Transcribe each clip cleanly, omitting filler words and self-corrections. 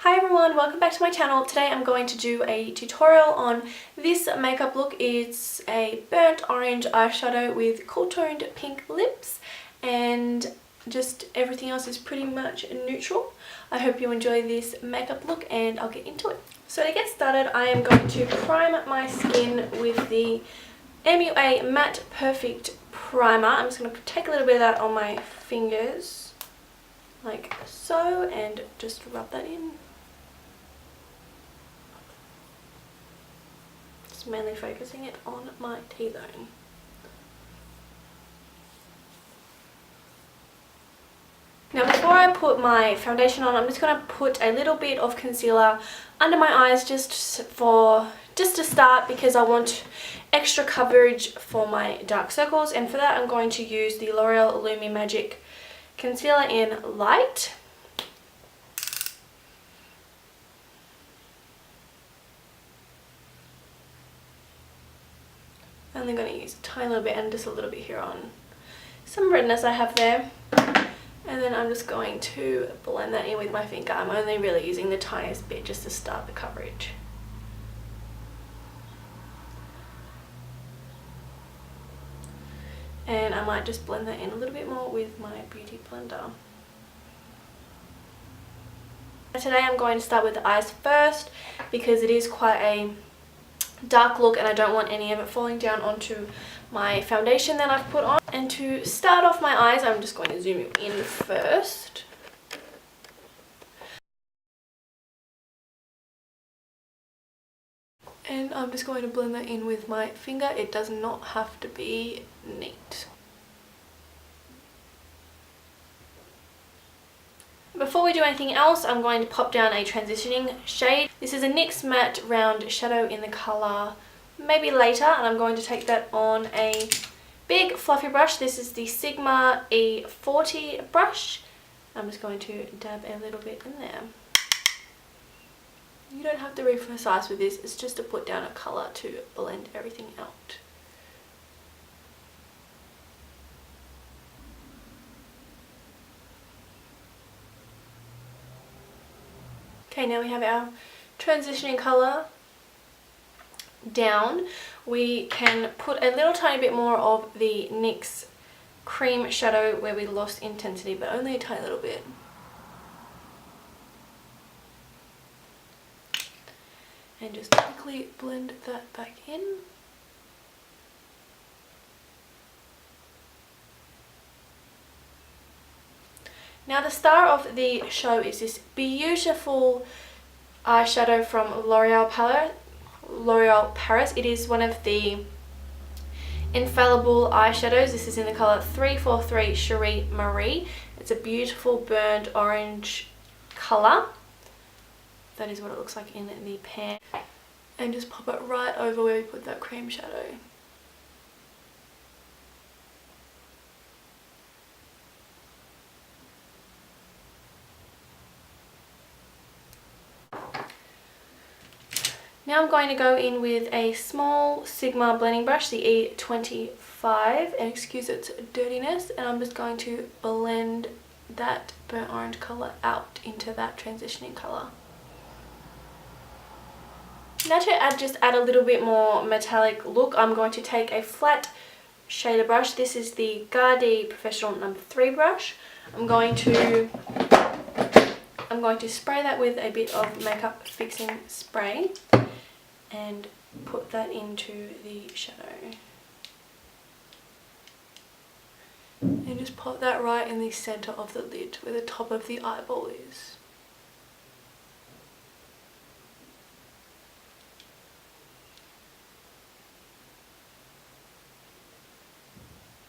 Hi everyone, welcome back to my channel. Today I'm going to do a tutorial on this makeup look. It's a burnt orange eyeshadow with cool toned pink lips, and just everything else is pretty much neutral. I hope you enjoy this makeup look and I'll get into it. So to get started, I am going to prime my skin with the MUA Matte Perfect Primer. I'm just going to take a little bit of that on my fingers like so and just rub that in. Mainly focusing it on my T-zone. Now before I put my foundation on, I'm just going to put a little bit of concealer under my eyes just to start, because I want extra coverage for my dark circles, and for that I'm going to use the L'Oreal Lumi Magic Concealer in Light. I'm only going to use a tiny little bit and just a little bit here on some redness I have there, and then I'm just going to blend that in with my finger. I'm only really using the tiniest bit just to start the coverage. And I might just blend that in a little bit more with my beauty blender. Today I'm going to start with the eyes first, because it is quite a dark look and I don't want any of it falling down onto my foundation that I've put on. And to start off my eyes, I'm just going to zoom in first. And I'm just going to blend that in with my finger. It does not have to be neat. Before we do anything else, I'm going to pop down a transitioning shade. This is a NYX Matte Round Shadow in the colour Maybe Later, and I'm going to take that on a big fluffy brush. This is the Sigma E40 brush. I'm just going to dab a little bit in there. You don't have to be precise with this, it's just to put down a colour to blend everything out. Okay, now we have our transitioning colour down. We can put a little tiny bit more of the NYX cream shadow where we lost intensity, but only a tiny little bit. And just quickly blend that back in. Now the star of the show is this beautiful eyeshadow from L'Oreal Paris. It is one of the infallible eyeshadows. This is in the colour 343 Cherie Marie. It's a beautiful burnt orange colour. That is what it looks like in the pan. And just pop it right over where we put that cream shadow. Now I'm going to go in with a small Sigma blending brush, the E25, and excuse its dirtiness, and I'm just going to blend that burnt orange colour out into that transitioning colour. Now to just add a little bit more metallic look, I'm going to take a flat shader brush. This is the Gardi Professional No. 3 brush. I'm going to spray that with a bit of makeup fixing spray and put that into the shadow. And just pop that right in the centre of the lid where the top of the eyeball is.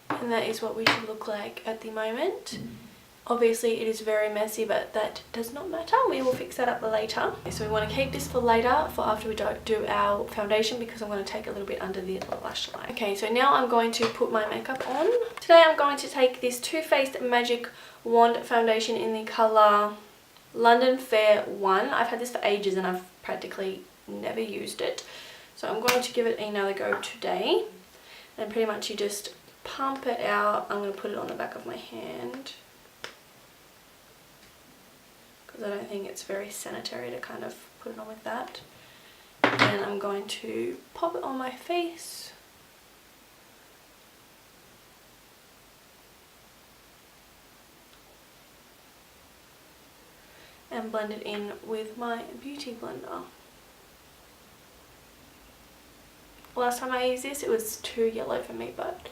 And that is what we should look like at the moment. Obviously it is very messy, but that does not matter. We will fix that up later. So we want to keep this for later, for after we do our foundation, because I'm going to take a little bit under the lash line. Okay, so now I'm going to put my makeup on. Today I'm going to take this Too Faced Magic Wand foundation in the colour London Fair 1. I've had this for ages and I've practically never used it. So I'm going to give it another go today. And pretty much you just pump it out. I'm going to put it on the back of my hand. because I don't think it's very sanitary to kind of put it on with that. And I'm going to pop it on my face. And blend it in with my beauty blender. Last time I used this, it was too yellow for me, but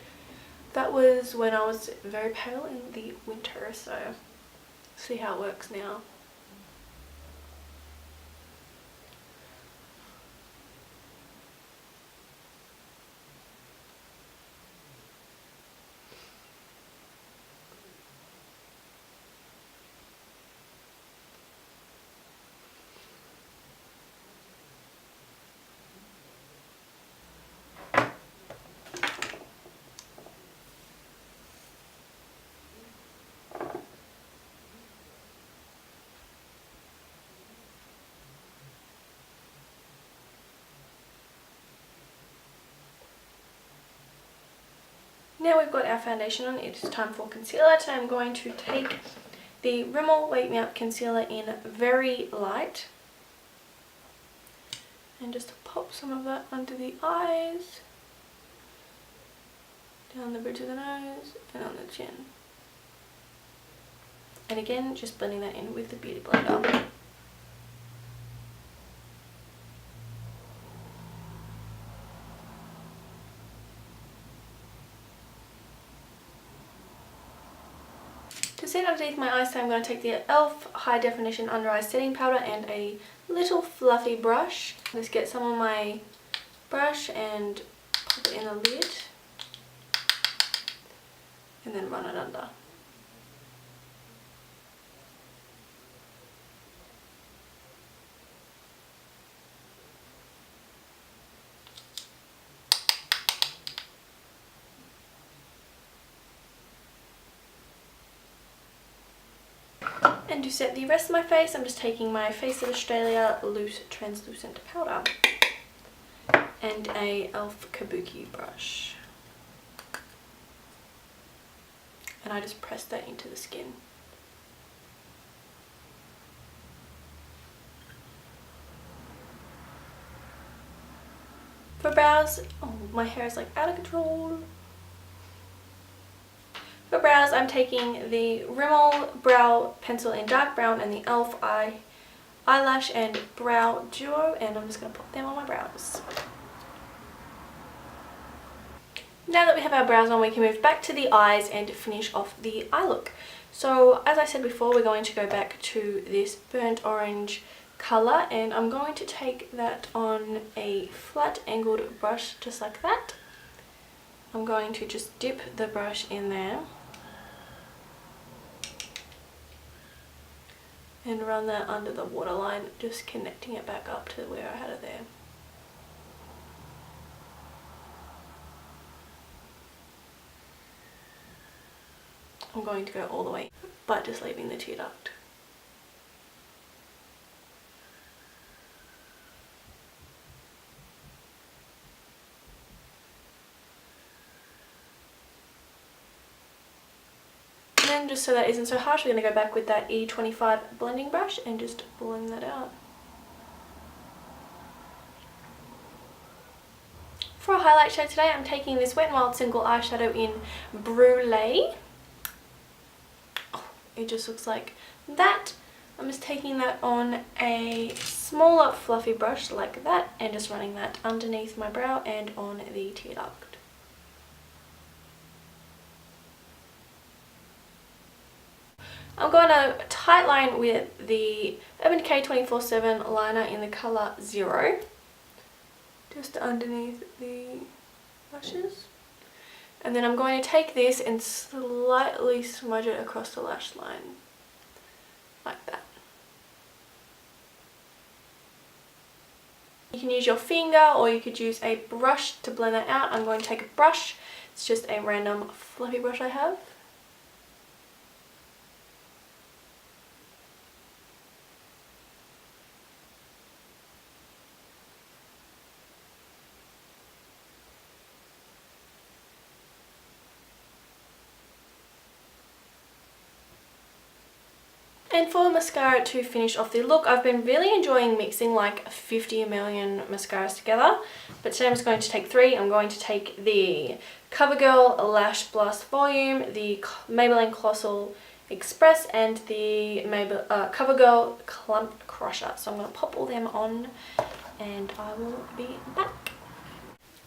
that was when I was very pale in the winter, so see how it works now. Now we've got our foundation on, it is time for concealer. Today I'm going to take the Rimmel Wake Me Up Concealer in Very Light and just pop some of that under the eyes, down the bridge of the nose and on the chin. And again, just blending that in with the Beauty Blender. To set underneath my eyes, so I'm going to take the e.l.f. High Definition Under Eye Setting Powder and a little fluffy brush. Let's get some on my brush and pop it in the lid and then run it under. And to set the rest of my face, I'm just taking my Face of Australia Loose Translucent Powder and a e.l.f. Kabuki brush. And I just press that into the skin. For brows, oh, my hair is like out of control. For brows, I'm taking the Rimmel Brow Pencil in Dark Brown and the e.l.f. Eyelash and Brow Duo, and I'm just going to put them on my brows. Now that we have our brows on, we can move back to the eyes and finish off the eye look. So, as I said before, we're going to go back to this burnt orange colour, and I'm going to take that on a flat angled brush just like that. I'm going to just dip the brush in there and run that under the waterline, just connecting it back up to where I had it there. I'm going to go all the way, but just leaving the tear duct. And then, just so that isn't so harsh, we're going to go back with that E25 blending brush and just blend that out. For a highlight shade today, I'm taking this Wet n Wild single eyeshadow in Brulee. Oh, it just looks like that. I'm just taking that on a smaller fluffy brush like that and just running that underneath my brow and on the tear duct. I'm going to tight line with the Urban Decay 24/7 liner in the colour 0. Just underneath the lashes. And then I'm going to take this and slightly smudge it across the lash line. Like that. You can use your finger or you could use a brush to blend that out. I'm going to take a brush. It's just a random fluffy brush I have. And for mascara to finish off the look, I've been really enjoying mixing like 50 million mascaras together. But today I'm just going to take 3. I'm going to take the CoverGirl Lash Blast Volume, the Maybelline Colossal Express, and the CoverGirl Clump Crusher. So I'm going to pop all them on and I will be back.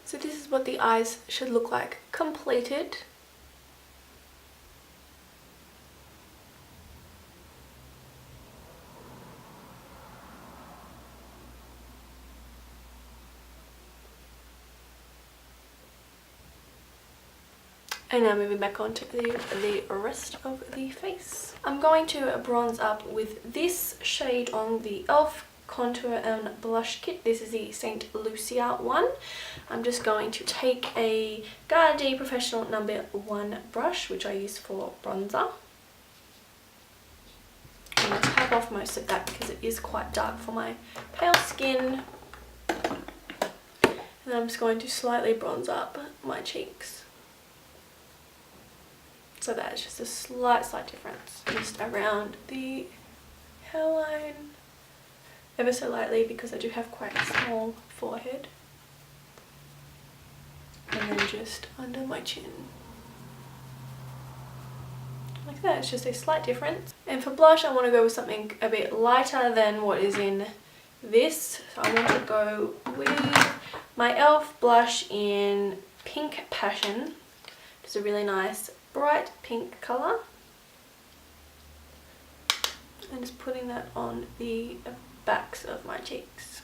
So this is what the eyes should look like completed. And now moving back on to the rest of the face. I'm going to bronze up with this shade on the e.l.f. Contour and Blush Kit. This is the St. Lucia one. I'm just going to take a Garnier Professional No. 1 brush, which I use for bronzer. I'm going to tap off most of that because it is quite dark for my pale skin. And I'm just going to slightly bronze up my cheeks. So that is just a slight difference. Just around the hairline, ever so lightly, because I do have quite a small forehead. And then just under my chin. Like that, it's just a slight difference. And for blush, I want to go with something a bit lighter than what is in this. So I want to go with my e.l.f. blush in Pink Passion. It's a really nice bright pink colour, and just putting that on the backs of my cheeks.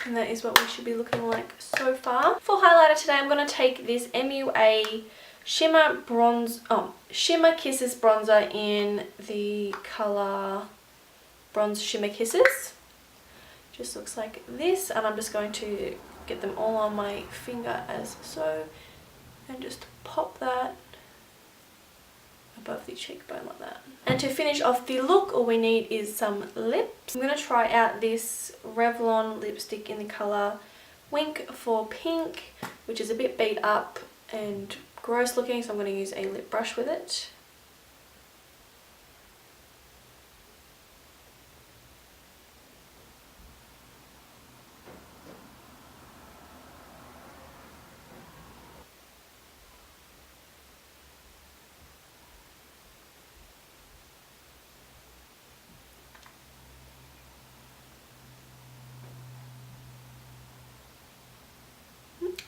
And that is what we should be looking like so far. For highlighter today, I'm going to take this MUA Shimmer Kisses bronzer in the colour Bronze Shimmer Kisses. Just looks like this, and I'm just going to get them all on my finger as so, and just pop that above the cheekbone like that. And to finish off the look, all we need is some lips. I'm going to try out this Revlon lipstick in the colour Wink for Pink, which is a bit beat up and gross looking, so I'm going to use a lip brush with it.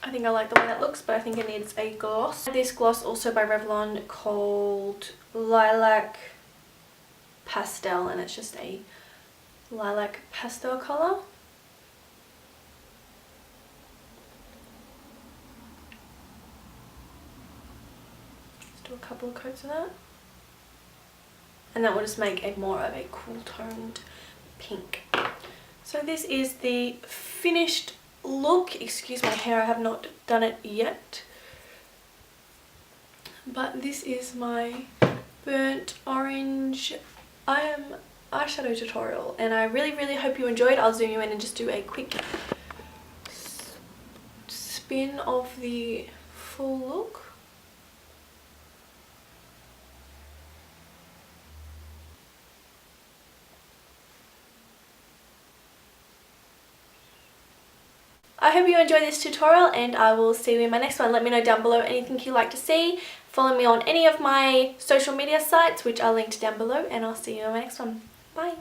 I think I like the way that looks, but I think it needs a gloss. This gloss also by Revlon called Lilac Pastel, and it's just a lilac pastel colour. Just do a couple of coats of that. And that will just make a more of a cool toned pink. So this is the finished look. Excuse my hair, I have not done it yet, but this is my burnt orange eyeshadow tutorial, and I really hope you enjoyed. I'll zoom you in and just do a quick spin of the full look. I hope you enjoyed this tutorial, and I will see you in my next one. Let me know down below anything you'd like to see. Follow me on any of my social media sites, which are linked down below, and I'll see you in my next one. Bye!